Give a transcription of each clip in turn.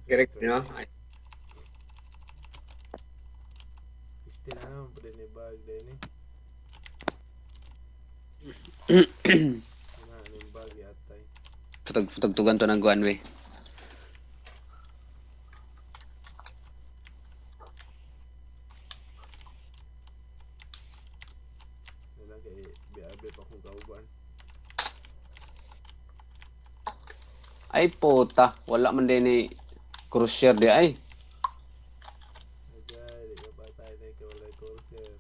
Correct, no? Ay. Isti na naman, pwede ni bag din eh. Wala na yung bag yatay. Futog-tugan to ng guan, we. Wala kay biabe pa kong kauban. Ay, puta. Wala man din ni Cruiser di ay. Agay, di ka patay na ikaw wala courser.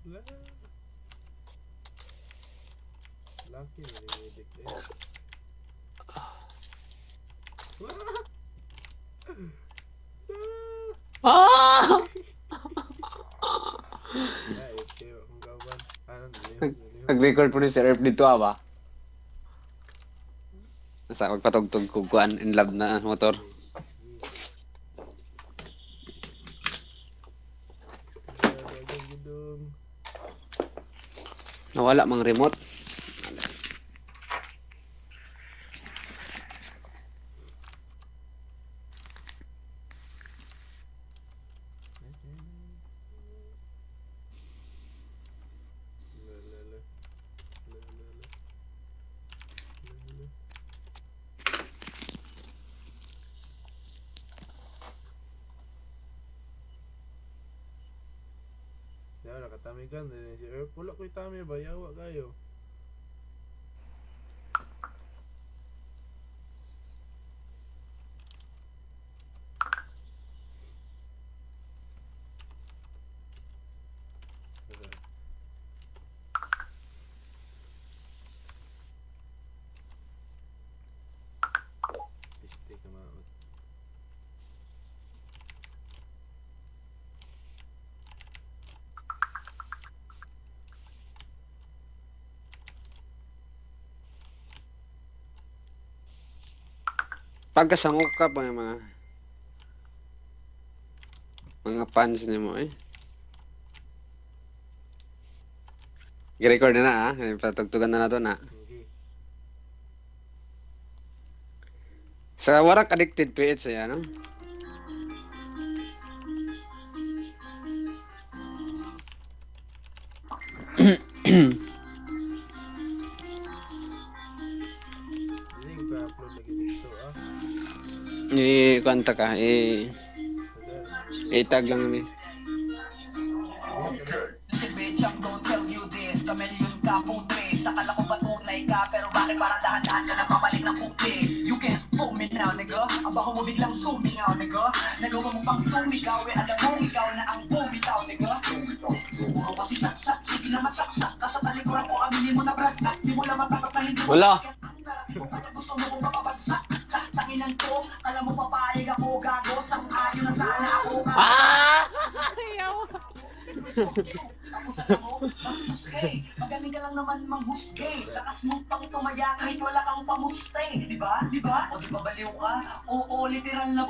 Wala. Lucky na rin yung dick eh. Ah! Ay, okay, akong kauban. Ano, nalihog. Nag-record po ni Sir Erp dito, ba? Sa magpatugtog ko guan in love na motor. Nawala mang remote. Ya, nakatamikan din si Erp. Wala ko'y tami ba? Yawa kayo. Piste ka maot. Pagkasangok ka pa yung mga fans ni mo eh. I-record na ah. Patugtugan na to na. Okay. Sa warak addicted PH siya, no? Hindi ko pa-upload lagi dito ah. Kanta ka, itag lang ni. Si Bitcham, don't tell you this. Kamilyon ka, putres. Akala ko ba tunay ka? Pero bakit parang dahan-dahan ka nagpapalik ng putis? You can't fool me now, nigga. Ang baho mo biglang sumingaw, nigga. Nagawa mo pang sumigaw, alam mo ikaw na ang bumitaw, nigga. Puro kasi saksak, sige naman saksak. Nasa talikuran ko, aminin mo na bragsak. Di mo lang matapat na hindi mo. Wala. Gusto mo kong mapabagsak. Tanginan ko, alam mo papayag ako, gago. Sang-ayon na sana ako. Tapos alam mo, mas husgay. Magaling ka lang naman manghusgay. Lakas mong pang tumaya kahit wala kang pamustay. Diba? Diba? O di ba baliw ka? Oo, literal na.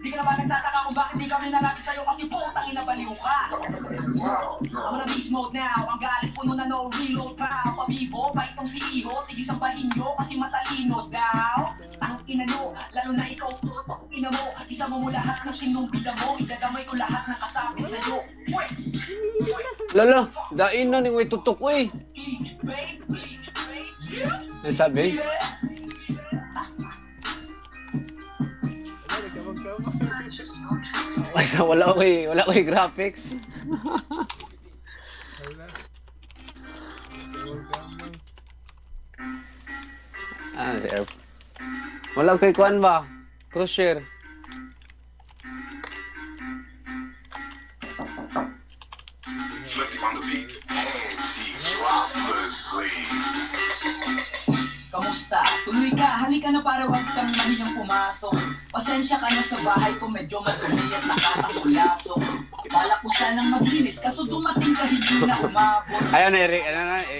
Di ka na ba nagtataka kung bakit di kami nalapit sa'yo kasi putang ina baliw ka. I'm on a beast mode now. Ang galit puno na no reload pa. Pabibo, pa itong si Iho. Sige sambahin nyo kasi matalino daw. Ang ina nyo, lalo na ikaw, ina mo. Isa mo lahat ng sinumbida mo. Idadamay ko lahat ng kasabi sa'yo. Lalo, dain na ni way tutok ko eh. Ano sabi? Wala ka magkama. Wala ko graphics. Wala. Magkama. Sir. Wala ko kuan ba? Cruiser. Flipping on the beat, anti-droplessly. Kamusta? Tuloy ka, halika na para wag kang mahiyang pumasok. Pasensya ka na sa bahay ko, medyo madumi at nakakasulasok. Balak ko sanang maglinis, kaso dumating ka hindi na umabot. Ayun, Eric,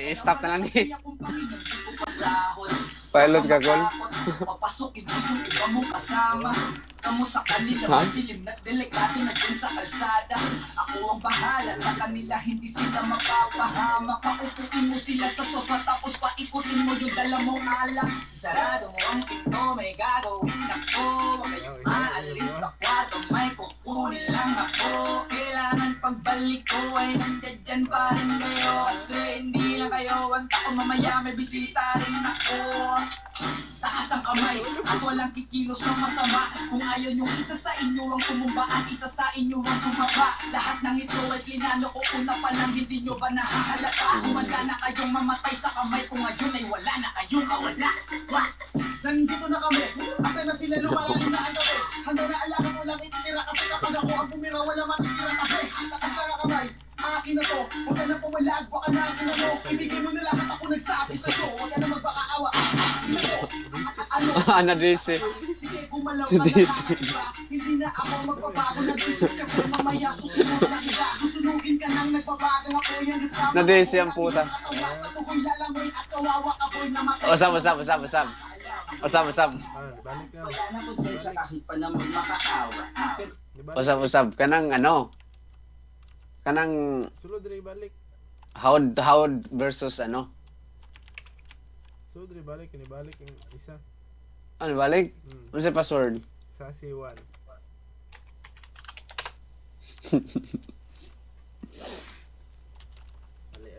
i-stop na lang ni. Kaya kung Panginoon, di ko pasahod. Pilot ka, Col. Matakot Papasok ito yung iba mong kasama. Kamu sa kanila, Ha? madilim na delikado na dyan sa kalsada. Ako ang bahala sa kanila, hindi sila mapapahama. Paupuin mo sila sa sofa, tapos paikutin mo yung dala mong alam. Sarado mo ang pinto, may gagawin ako. Huwag kayong aalis sa kwarto, may kukunin lang ako. Kailangan pagbalik ko ay nandiyan dyan pa rin kayo. Kasi hindi lang kayo ang tao, mamaya may bisita rin ako. Taas ang kamay at walang kikilos ng masama. Kung ayaw nyo, isa sa inyo ang tumumba at isa sa inyo ang tumaba. Lahat ng ito ay plinano ko una pa lang, hindi nyo ba nahahalata? Kumanda na kayong mamatay sa kamay ko ngayon ay wala na kayong kawala. What? Nandito na kami, asa na sila lumalang na ang gabi. Handa na alakan mo lang ititira kasi kapag ako ang pumira wala matitira kasi. Taas na nga kamay, akin na to. Huwag ka na pumalag, baka na ako na mo. Ibigay mo na lahat ako nagsabi sa'yo. Huwag ka na magbakaawa. Ano DC? Sige, gumalaw ka na iba. Hindi na ako magbabago na isip kasi mamaya susunod na iba. Susunugin ka nang nagbabago ako yan kasama. Na-DC ang puta. Sa tukoy lalamoy at kawawa ako'y namatay. Usap. Balik na. Wala na konsensya kahit pa naman makaawa. Di ba? Usap. Kanang ano? Kanang Sulod rin balik. Howd versus ano? Sulod rin balik. Kinibalik yung isa. Ano balik? Ano sa password? Sa C1. Bali,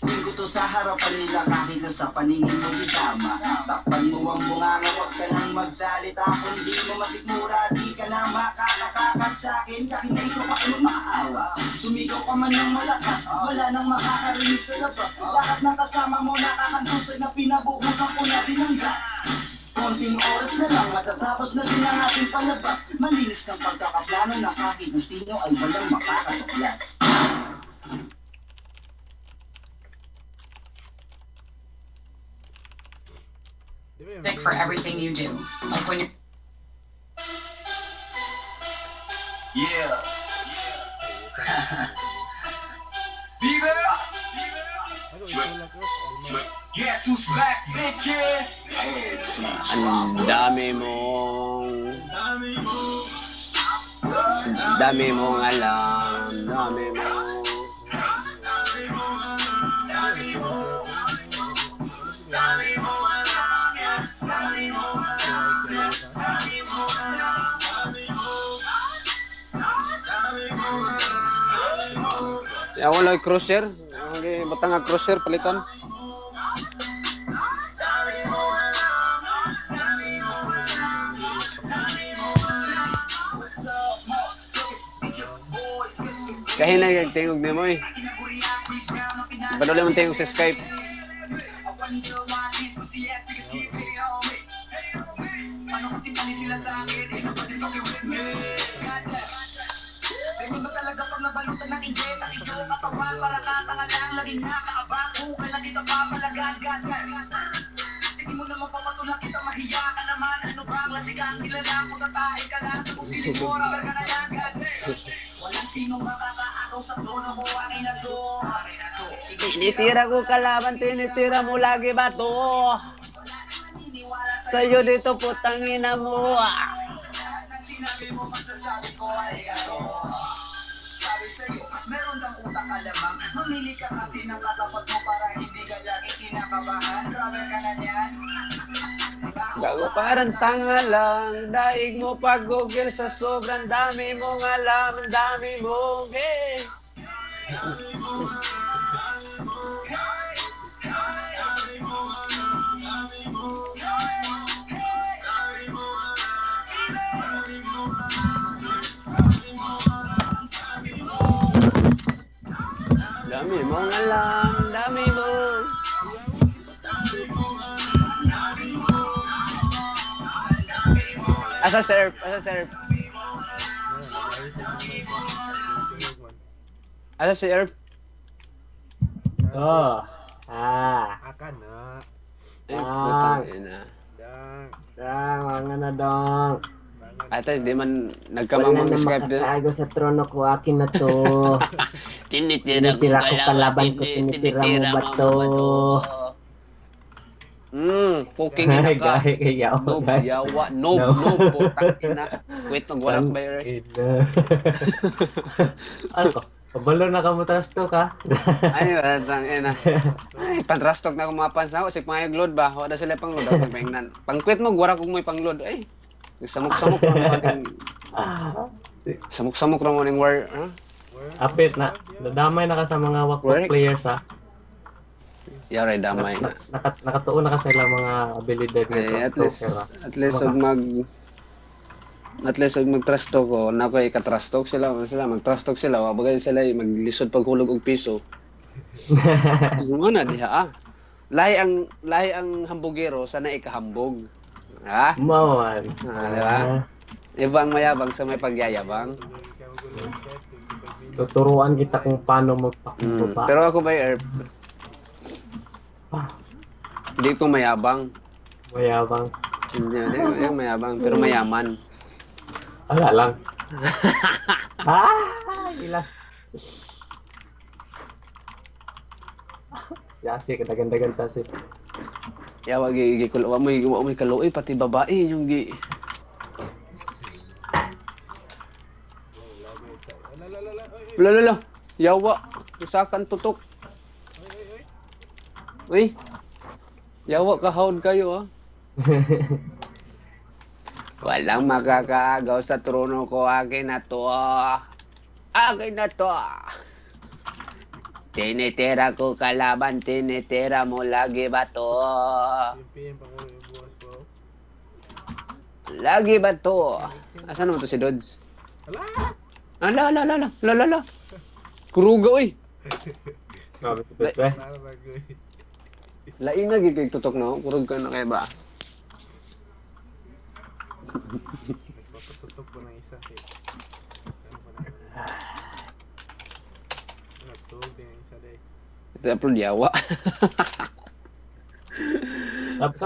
Tingko to sa harapan nila kahit na sa paningin mo di tama. Takpan mo ang bunganga, huwag ka nang magsalita. Kung di mo masikmura, di ka na makakatakas sa akin. Kahit na ito pa mo maawa. Sumigaw ka man ng malakas, wala nang makakarinig sa labas. Lahat ng kasama mo nakakandusay na pinabuhusan ko na din ang gas. Konting oras na lang, matatapos na din ang ating palabas. Malinis ng pagkakaplano na kahit na sino ay walang makakatuklas. di ba yung Sick for everything you do. Like when you're Yeah. Fever! Ano, itulak ko? Alima. Guess who's back, bitches? Ang dami mong alam. Dami mo. Ako lang crusher. Okay, batang nga crusher palitan. Kahit na tingog ni mo eh. Paduli mong tingog sa Skype. Paano kasi pani sila sa akin? Eh, kapatid ko with me. Ganyan ba talaga pag nabalutan ng injeta? Ikaw katawan para katanga lang. Laging nakaabang. Kung lang kita papalagad. Hindi mo naman papatulak kita. Mahiya ka naman. Ano ba? Klase kang kilala. Kung tatae ka lang. Tapos piling mo. Rubber ka na lang. Walang sinong makakaagaw sa trono ko. Akin na to. Tinitira ko kalaban, tinitira mo lagi ba to? Sa'yo dito putangina mo. Sinabi mo magsasabi ko ay gato. Sabi sa'yo, meron kang utak alamang. Mamili ka kasi ng katapat mo para hindi ka lagi kinakabahan. Rubber ka na yan. Gago parang tanga lang. Daig mo pag-google sa sobrang dami mong alam. Ang dami mong eh. Dami mong alam, dami mo. Asa surf? Asa surf? Oh. Akan na. Ay, putang ina. Dang. Mga na dong. Bangan. Ate, di man Wala nagkamamang na Skype din. makakago sa trono ko. Akin na to. Tinitira Tinitira ko kalaban ko. Tinitira mo ba to? Poking ina ka. Gahe kay yaw. Noob, Gahe. yawa, noob, Noob. noob, putang ina. Wait, magwarak ba yun? Ina. Ano ko? Pabalo na ka mo trasto ka? Ay, putang ina. Ay, pantrastok na akong mapans na ako. Sige, pangayag load ba? Wala sila pang load. Ako pagpahingan. Pangkwit mo, warak kong may pang load. Ay, samok-samok na mo ating... Samok-samok na mo ating war... Ha? Apit na. Nadamay na ka sa mga Work. wakwa players ha. Yari, damay na. Nakatuon na ka sa ilang mga abilidad Ay, nga at least, at least og mag-trust talk ko, na ko ika-trust talk sila, mag-trust talk sila, wa bagay sila maglisod paghulog og piso. Ano na diha ah. Lahi ang hambugero sa naikahambog. Ha? Mawan. Di ba? Ibang mayabang sa may pagyayabang. Tuturuan kita kung paano magpakumbaba. Pero ako ba Erp? Ah, Hindi ko mayabang. mayabang. Hindi ko mayabang, pero mayaman. Wala lang. Ilas. Sasi, kadagan-dagan sasi. Yawa gi wa mo kaluoy pati babae yung gi. Lala. Yawa, usakan tutok. Uy. Yawa kahawd kayo ah. Walang makakaagaw sa trono ko, akin na to. Akin na to. Tinitira ko kalaban, tinitira mo lagi ba to? PM pa ko yung bukas ko. Lagi ba to? Asan naman to si Dodds? Ala. Kuruga, uy. Grabe si Pepe. Narago eh. Lain na gigig tutok no? Kurug ka na kaya ba? Nagpapatutok ko ng isa eh. Ano pa naman? Nagtog din ang isa eh. Ito upload yawa. Tapos